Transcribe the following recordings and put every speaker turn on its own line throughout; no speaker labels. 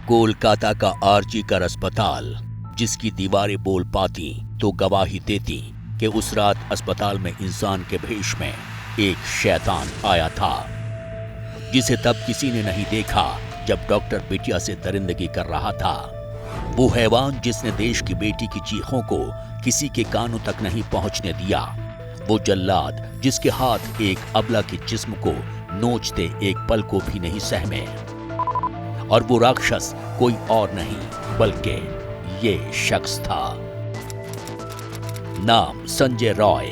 कोलकाता का आरजी कर अस्पताल, जिसकी दीवारें बोल पाती तो गवाही देती कि उस रात अस्पताल में इंसान के भेष में एक शैतान आया था, जिसे तब किसी ने नहीं देखा जब डॉक्टर बिटिया से दरिंदगी कर रहा था। वो हैवान जिसने देश की बेटी की चीखों को किसी के कानों तक नहीं पहुंचने दिया। वो जल्लाद जिसके हाथ एक अबला के जिस्म को नोचते एक पल को भी नहीं सहमे। और वो राक्षस कोई और नहीं बल्कि ये शख्स था। नाम संजय रॉय,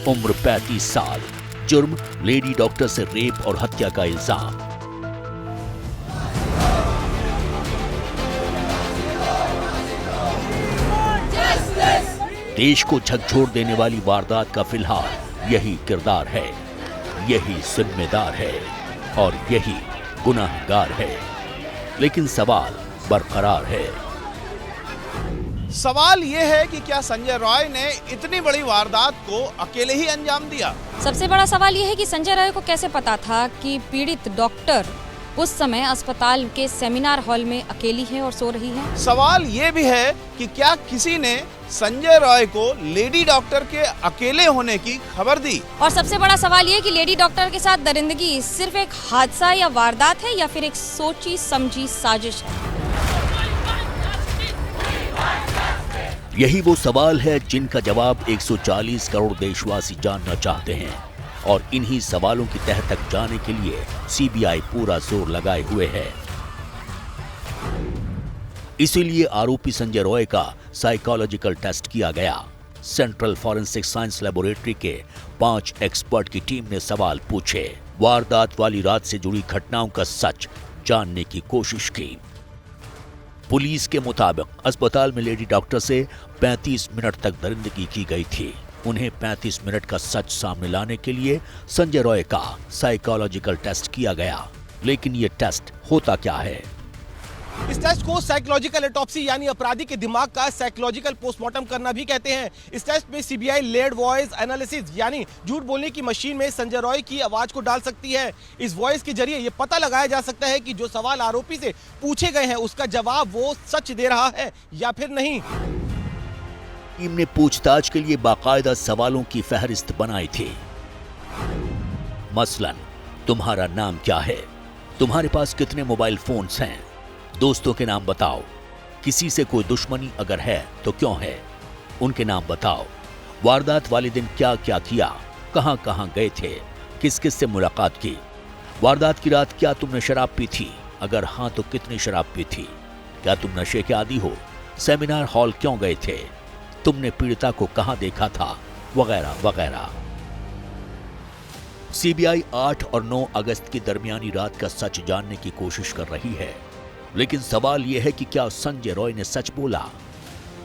उम्र 35 साल, जुर्म लेडी डॉक्टर से रेप और हत्या का इल्जाम। देश को झकझोर देने वाली वारदात का फिलहाल यही किरदार है, यही जिम्मेदार है और यही गुनाहगार है। लेकिन सवाल बरकरार है।
सवाल यह है कि क्या संजय रॉय ने इतनी बड़ी वारदात को अकेले ही अंजाम दिया?
सबसे बड़ा सवाल यह है कि संजय रॉय को कैसे पता था कि पीड़ित डॉक्टर उस समय अस्पताल के सेमिनार हॉल में अकेली है और सो रही है।
सवाल ये भी है कि क्या किसी ने संजय रॉय को लेडी डॉक्टर के अकेले होने की खबर दी?
और सबसे बड़ा सवाल ये कि लेडी डॉक्टर के साथ दरिंदगी सिर्फ एक हादसा या वारदात है या फिर एक सोची समझी साजिश है।
यही वो सवाल है जिनका जवाब 140 करोड़ देशवासी जानना चाहते हैं। और इन्हीं सवालों की तह तक जाने के लिए सीबीआई पूरा जोर लगाए हुए है। इसीलिए आरोपी संजय रॉय का साइकोलॉजिकल टेस्ट किया गया। सेंट्रल फॉरेंसिक साइंस लेबोरेटरी के 5 एक्सपर्ट की टीम ने सवाल पूछे, वारदात वाली रात से जुड़ी घटनाओं का सच जानने की कोशिश की। पुलिस के मुताबिक अस्पताल में लेडी डॉक्टर से 35 मिनट तक दरिंदगी की गई थी। उन्हें 35 मिनट का सच सामने लाने के लिए संजय रॉय का साइकोलॉजिकल टेस्ट किया गया। लेकिन ये टेस्ट होता क्या है?
इस टेस्ट को साइकोलॉजिकल ऑटोप्सी यानी अपराधी के दिमाग का साइकोलॉजिकल पोस्टमार्टम करना भी कहते हैं। इस टेस्ट में सीबीआई लेड वॉइस एनालिसिस यानी झूठ बोलने की मशीन में संजय रॉय की आवाज को डाल सकती है। इस वॉइस के जरिए ये पता लगाया जा सकता है कि जो सवाल आरोपी से पूछे गए हैं उसका जवाब वो सच दे रहा है या फिर नहीं।
टीम ने पूछताछ के लिए बाकायदा सवालों की फहरिस्त बनाई थी। मसलन, तुम्हारा नाम क्या है? तुम्हारे पास कितने मोबाइल फोन्स हैं? दोस्तों के नाम बताओ। किसी से कोई दुश्मनी अगर है तो क्यों है? उनके नाम बताओ। वारदात वाले दिन क्या क्या किया? कहां कहां गए थे? किस किस से मुलाकात की? वारदात की रात क्या तुमने शराब पी थी? अगर हां तो कितनी शराब पी थी? क्या तुम नशे के आदी हो? सेमिनार हॉल क्यों गए थे? तुमने पीड़िता को कहां देखा था? वगैरह वगैरह। सीबीआई 8 और 9 अगस्त की दरमियानी रात का सच जानने की कोशिश कर रही है। लेकिन सवाल यह है कि क्या संजय रॉय ने सच बोला?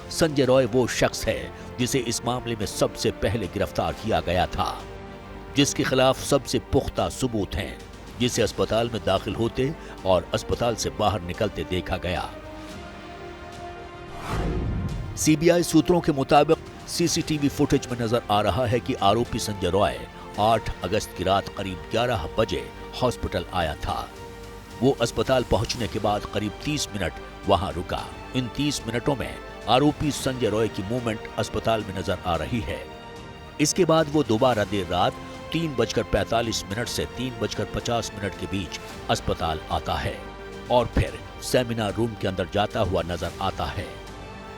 संजय रॉय वो शख्स है जिसे इस मामले में सबसे पहले गिरफ्तार किया गया था, जिसके खिलाफ सबसे पुख्ता सबूत हैं, जिसे अस्पताल में दाखिल होते और अस्पताल से बाहर निकलते देखा गया। सीबीआई सूत्रों के मुताबिक सीसीटीवी फुटेज में नजर आ रहा है कि आरोपी संजय रॉय 8 अगस्त की रात करीब 11 बजे हॉस्पिटल आया था। वो अस्पताल पहुंचने के बाद करीब 30 मिनट वहां रुका। इन 30 मिनटों में आरोपी संजय रॉय की मूवमेंट अस्पताल में नजर आ रही है। इसके बाद वो दोबारा देर रात 3:45 से 3:50 के बीच अस्पताल आता है और फिर सेमिनार रूम के अंदर जाता हुआ नजर आता है।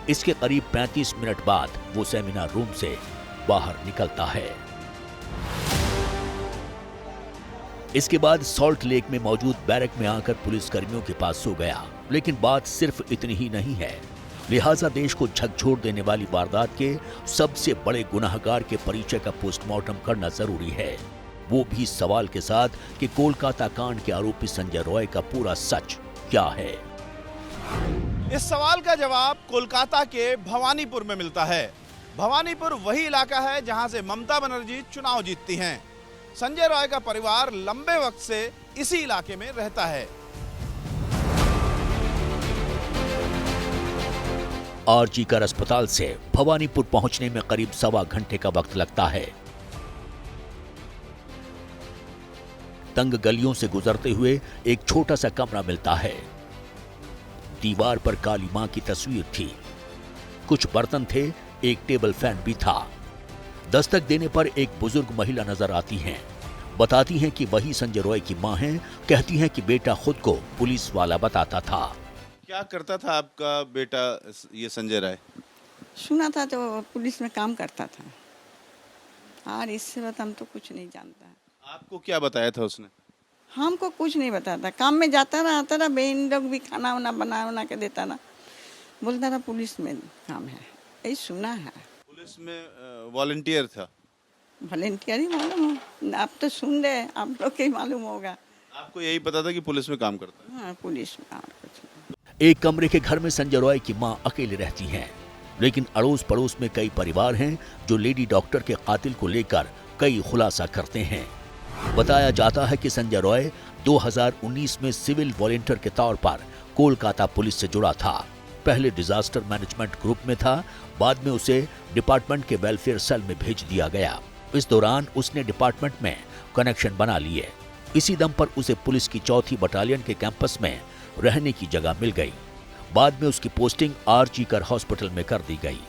इसके करीब 35 मिनट बाद वो सेमिनार रूम से बाहर निकलता है। इसके बाद सॉल्ट लेक में मौजूद बैरक में आकर पुलिस कर्मियों के पास सो गया। लेकिन बात सिर्फ इतनी ही नहीं है। लिहाजा देश को झकझोर देने वाली वारदात के सबसे बड़े गुनाहगार के परिचय का पोस्टमार्टम करना जरूरी है। वो भी सवाल के साथ कि कोलकाता कांड के आरोपी संजय रॉय का पूरा सच क्या है।
इस सवाल का जवाब कोलकाता के भवानीपुर में मिलता है। भवानीपुर वही इलाका है जहां से ममता बनर्जी चुनाव जीतती हैं। संजय रॉय का परिवार लंबे वक्त से इसी इलाके में रहता है।
आरजी कर अस्पताल से भवानीपुर पहुंचने में करीब 1.25 घंटे का वक्त लगता है। तंग गलियों से गुजरते हुए एक छोटा सा कमरा मिलता है। दीवार पर काली मां की तस्वीर थी। कुछ बर्तन थे, एक टेबल फैन भी था। दस्तक देने पर एक बुजुर्ग महिला नजर आती हैं। बताती हैं कि वही संजय रॉय की मां हैं। कहती हैं कि बेटा खुद को पुलिस वाला बताता था।
क्या करता था आपका बेटा ये संजय राय?
सुना था तो पुलिस में काम करता था और इससे बात हम तो कुछ नहीं जानता।
आपको क्या बताया था उसने?
हमको कुछ नहीं बताता, काम में जाता रहा आता रहा, बहन लोग भी खाना वाना बना के देता ना, बोलता रहा पुलिस में काम है, यही सुना है।
पुलिस में वॉलंटियर था?
वॉलंटियर ही मालूम हो, आप तो सुन रहे, आप लोग के ही मालूम होगा।
आपको यही पता था कि पुलिस में काम करता है?
हाँ, पुलिस में और कुछ नहीं।
एक कमरे के घर में संजय रॉय की मां अकेले रहती हैं, लेकिन अड़ोस पड़ोस में कई परिवार हैं जो लेडी डॉक्टर के कातिल को लेकर कई खुलासा करते हैं। बताया जाता है कि संजय रॉय 2019 में सिविल वॉलंटियर के तौर पर कोलकाता पुलिस से जुड़ा था। पहले डिजास्टर मैनेजमेंट ग्रुप में था, बाद में उसे डिपार्टमेंट के वेलफेयर सेल में भेज दिया गया। इस दौरान उसने डिपार्टमेंट में कनेक्शन बना लिए। इसी दम पर उसे पुलिस की 4थी बटालियन के कैंपस में रहने की जगह मिल गई। बाद में उसकी पोस्टिंग आरजी कर हॉस्पिटल में कर दी गई।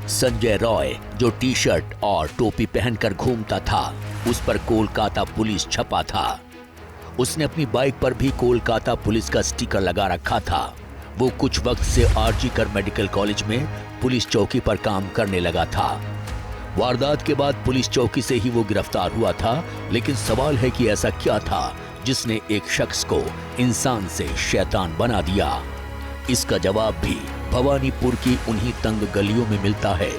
संजय रॉय जो टी शर्ट और टोपी पहनकर घूमता था, उस पर कोलकाता पुलिस छपा था। उसने अपनी बाइक पर भी कोलकाता पुलिस का स्टिकर लगा रखा था। वो कुछ वक्त से आरजी कर मेडिकल कॉलेज में पुलिस चौकी पर काम करने लगा था। वारदात के बाद पुलिस चौकी से ही वो गिरफ्तार हुआ था, लेकिन सवाल है कि ऐसा क्या था जिसने एक शख्स को इंसान से शैतान बना दिया। इसका जवाब भी भवानीपुर की उन्हीं तंग गलियों में मिलता है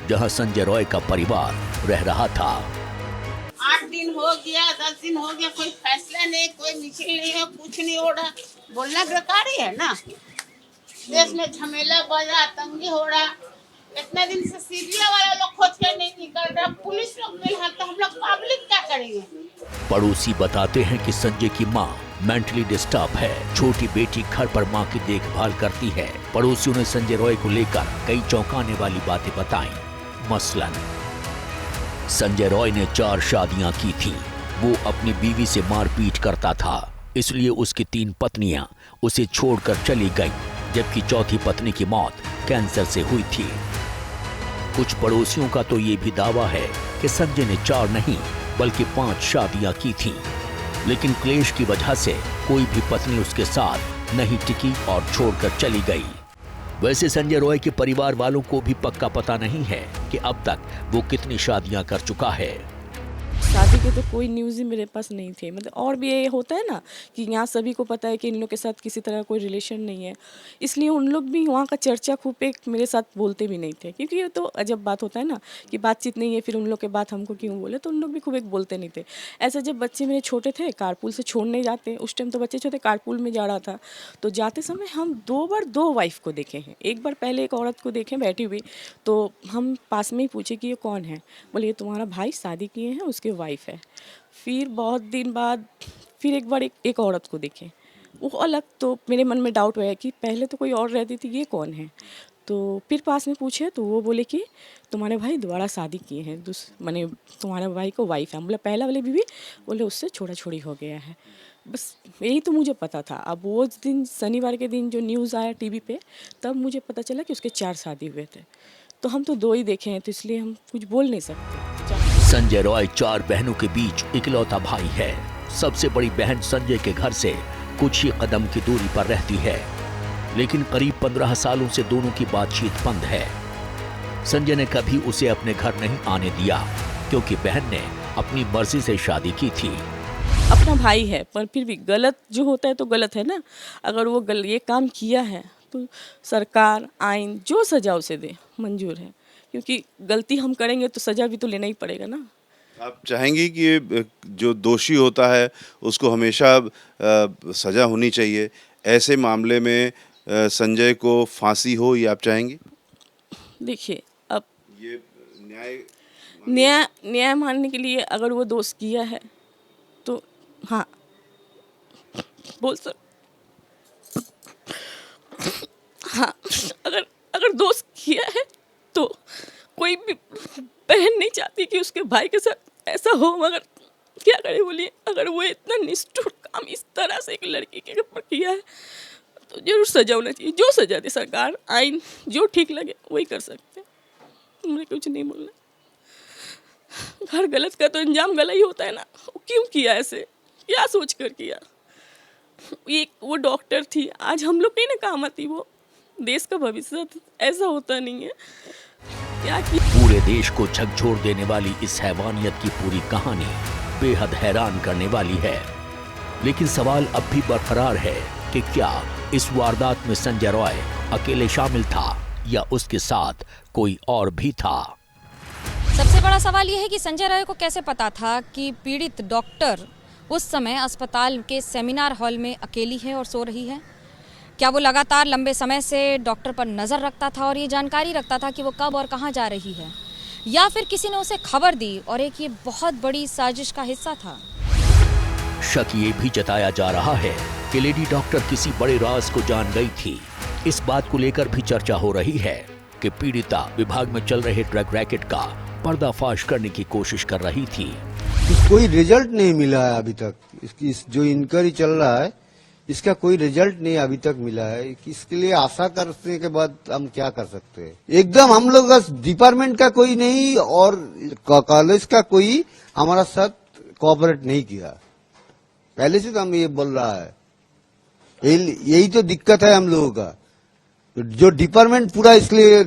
जहां संजय रॉय का परिवार रह रहा था।
8 दिन हो गया, 10 दिन हो गया, कोई फैसला नहीं, कोई मिছিল नहीं है, कुछ नहीं हो रहा। बोलना बेकार ही है ना। देश में झमेला बढ़ रहा, तंगी हो रहा। इतना दिन से सीरिया वाला लोग खोज कर नहीं निकल रहा, पुलिस लोग नहीं है, तो हम लोग पब्लिक क्या करेंगे?
पड़ोसी बताते हैं कि संजय की मां मेंटली डिस्टर्ब है। छोटी बेटी घर पर मां की देखभाल करती है। पड़ोसियों ने संजय रॉय को लेकर कई चौंकाने वाली बातें बताई। मसलन संजय रॉय ने 4 शादियां की थी। वो अपनी बीवी से मारपीट करता था, इसलिए उसकी 3 पत्नियां उसे छोड़कर चली गईं, जबकि चौथी पत्नी की मौत कैंसर से हुई थी। कुछ पड़ोसियों का तो ये भी दावा है कि संजय ने 4 नहीं बल्कि 5 शादियां की थीं, लेकिन क्लेश की वजह से कोई भी पत्नी उसके साथ नहीं टिकी और छोड़कर चली गई। वैसे संजय रॉय के परिवार वालों को भी पक्का पता नहीं है कि अब तक वो कितनी शादियां कर चुका है।
शादी के तो कोई न्यूज़ ही मेरे पास नहीं थे। मतलब और भी ये होता है ना कि यहाँ सभी को पता है कि इन लोग के साथ किसी तरह कोई रिलेशन नहीं है, इसलिए उन लोग भी वहाँ का चर्चा खूब एक मेरे साथ बोलते भी नहीं थे, क्योंकि ये तो अजब बात होता है ना कि बातचीत नहीं है, फिर उन लोग के बात हमको क्यों बोले, तो उन लोग भी खूब एक बोलते नहीं थे। ऐसे जब बच्चे मेरे छोटे थे, कारपूल से छोड़ने जाते, उस टाइम तो बच्चे छोटे, कारपूल में जा रहा था, तो जाते समय हम 2 बार 2 वाइफ को देखे हैं। एक बार पहले एक औरत को देखे बैठी हुई, तो हम पास में ही पूछे कि ये कौन है, बोले ये तुम्हारा भाई शादी किए हैं, उसके वाइफ है। फिर बहुत दिन बाद फिर एक बार एक औरत को देखे, वो अलग, तो मेरे मन में डाउट हुआ कि पहले तो कोई और रहती थी, ये कौन है। तो फिर पास में पूछे तो वो बोले कि तुम्हारे भाई दोबारा शादी किए हैं, माने तुम्हारे भाई को वाइफ है। बोला पहला वाले बीवी, बोले उससे छोड़ा छोड़ी हो गया है। बस यही तो मुझे पता था। अब वो दिन शनिवार के दिन जो न्यूज़ आया टीवी पे, तब मुझे पता चला कि उसके 4 शादी हुए थे। तो हम तो 2 ही देखे हैं, तो इसलिए हम कुछ बोल नहीं सकते।
संजय रॉय 4 बहनों के बीच इकलौता भाई है। सबसे बड़ी बहन संजय के घर से कुछ ही कदम की दूरी पर रहती है, लेकिन करीब 15 सालों से दोनों की बातचीत बंद है। संजय ने कभी उसे अपने घर नहीं आने दिया, क्योंकि बहन ने अपनी मर्जी से शादी की थी।
अपना भाई है, पर फिर भी गलत जो होता है तो गलत है ना। अगर वो ये काम किया है तो सरकार, आइन जो सजा उसे दे, मंजूर है, क्योंकि गलती हम करेंगे तो सजा भी तो लेना ही पड़ेगा ना।
आप चाहेंगी कि जो दोषी होता है उसको हमेशा सजा होनी चाहिए, ऐसे मामले में संजय को फांसी हो, ये आप चाहेंगी?
देखिए, अब
ये
न्याय मानने के लिए अगर वो दोष किया है तो हाँ बोल सर, हाँ अगर दोस्त किया है तो कोई भी बहन नहीं चाहती कि उसके भाई के साथ ऐसा हो, मगर क्या करे बोलिए, अगर वो इतना निष्ठुर काम इस तरह से एक लड़की के ऊपर किया है तो जरूर सजा होना चाहिए। जो सजा दे सरकार, आइन, जो ठीक लगे वही कर सकते हैं। मुझे कुछ नहीं बोलना। हर गलत का तो अंजाम गलत ही होता है ना। क्यों किया ऐसे, क्या सोच कर किया? एक वो डॉक्टर थी, आज हम लोग कहीं ना काम आती, वो देश का भविष्य। ऐसा होता नहीं है। क्या
पूरे देश को झकझोर देने वाली इस हैवानियत की पूरी कहानी बेहद हैरान करने वाली है। लेकिन सवाल अब भी बरकरार है कि क्या इस वारदात में संजय रॉय अकेले शामिल था या उसके साथ कोई और भी था?
सबसे बड़ा सवाल यह है कि संजय रॉय को कैसे पता था कि पीड़ित डॉक्टर उस समय अस्पताल के सेमिनार हॉल में अकेली है और सो रही है। क्या वो लगातार लंबे समय से डॉक्टर पर नज़र रखता था और ये जानकारी रखता था कि वो कब और कहाँ जा रही है, या फिर किसी ने उसे खबर दी और एक ये बहुत बड़ी साजिश का हिस्सा था?
शक ये भी जताया जा रहा है कि लेडी डॉक्टर किसी बड़े राज को जान गई थी। इस बात को लेकर भी चर्चा हो रही है कि पीड़िता विभाग में चल रहे ड्रग रैकेट का पर्दाफाश करने की कोशिश कर रही थी।
कोई रिजल्ट नहीं मिला है अभी तक। इसकी जो इंक्वायरी चल रहा है इसका कोई रिजल्ट नहीं अभी तक मिला है। इसके लिए आशा करने के बाद हम क्या कर सकते हैं? एकदम हम लोग डिपार्टमेंट का कोई नहीं और कॉलेज का कोई हमारा साथ कोऑपरेट नहीं किया। पहले से तो हम ये बोल रहा है, यही तो दिक्कत है हम लोगों का। जो डिपार्टमेंट पूरा इसलिए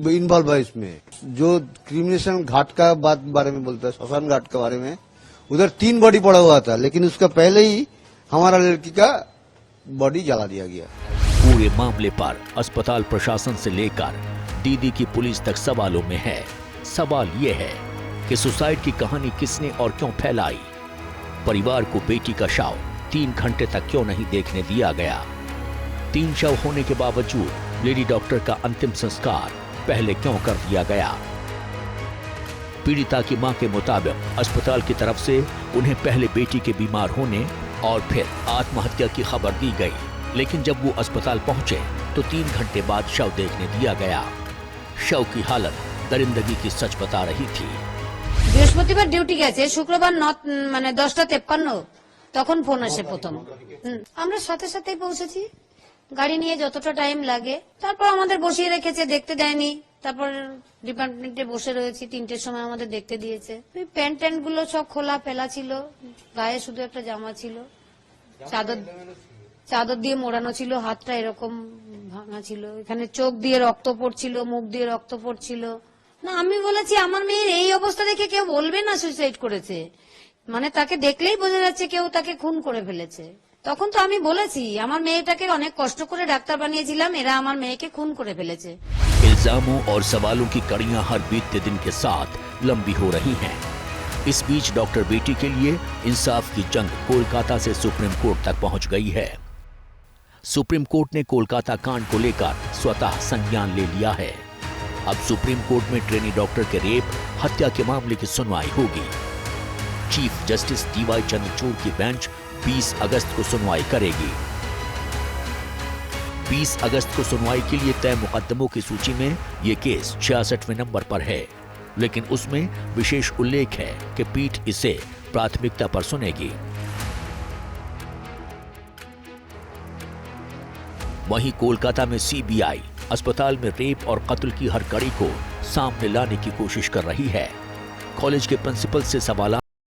इन्वॉल्व है इसमें। जो क्रिमिनेशन घाट का बारे में बोलता है, श्मशान घाट के बारे में, उधर 3 बॉडी पड़ा हुआ था, लेकिन उसका पहले ही हमारा लड़की का बॉडी जला दिया गया।
पूरे मामले पर अस्पताल प्रशासन से लेकर दीदी की पुलिस तक सवालों में है। सवाल ये है कि सुसाइड की कहानी किसने और क्यों फैलाई? परिवार को बेटी का शव 3 घंटे तक क्यों नहीं देखने दिया गया? 3 शव होने के बावजूद लेडी डॉक्टर का अंतिम संस्कार पहले क्यों कर दिया गया? पीड़िता की मां के मुताबिक अस्पताल की तरफ से उन्हें पहले बेटी के बीमार होने और फिर आत्महत्या की खबर दी गई, लेकिन जब वो अस्पताल पहुंचे तो 3 घंटे बाद शव देखने दिया गया। शव की हालत दरिंदगी की सच बता रही थी।
বৃহস্পতিবার ডিউটি গেছে, শুক্রবার 10:53 তখন ফোন আসে প্রথম। আমরা সাথে সাথেই পৌঁছেছি, গাড়ি নিয়ে যতটা টাইম লাগে। তারপর আমাদের বসিয়ে রেখেছে, দেখতে দেয়নি। তারপর ডিপার্টমেন্টে বসে রয়েছি, 3টের সময় আমাদের দেখতে দিয়েছে। প্যান্ট ট্যান্ট গুলো সব খোলা ফেলা ছিল, গায়ে শুধু একটা জামা ছিল, চাদর দিয়ে মোড়ানো ছিল, হাতটা এরকম ভাঙা ছিল, এখানে চোখ দিয়ে রক্ত পড়ছিল, মুখ দিয়ে রক্ত পড়ছিল। না, আমি বলেছি আমার মেয়ের এই অবস্থা দেখে কেউ বলবে না সুইসাইড করেছে, মানে তাকে দেখলেই বোঝা যাচ্ছে কেউ তাকে খুন করে ফেলেছে। তখন তো আমি বলেছি আমার মেয়েটাকে অনেক কষ্ট করে ডাক্তার বানিয়েছিলাম, এরা আমার মেয়েকে খুন করে ফেলেছে।
इल्जामों और सवालों की कड़ियां हर बीतते दिन के साथ लंबी हो रही हैं। इस बीच डॉक्टर बेटी के लिए इंसाफ की जंग कोलकाता से सुप्रीम कोर्ट तक पहुंच गई है। सुप्रीम कोर्ट ने कोलकाता कांड को लेकर स्वतः संज्ञान ले लिया है। अब सुप्रीम कोर्ट में ट्रेनी डॉक्टर के रेप हत्या के मामले की सुनवाई होगी। चीफ जस्टिस DY चंद्रचूड़ की बेंच 20 अगस्त को सुनवाई करेगी। 20 अगस्त को सुनवाई के लिए तय मुकदमों की सूची में ये केस 66वें नंबर पर है, लेकिन उसमें विशेष उल्लेख है कि पीठ इसे प्राथमिकता पर सुनेगी। वहीं कोलकाता में CBI अस्पताल में रेप और कत्ल की हर कड़ी को सामने लाने की कोशिश कर रही है। कॉलेज के प्रिंसिपल से सवाल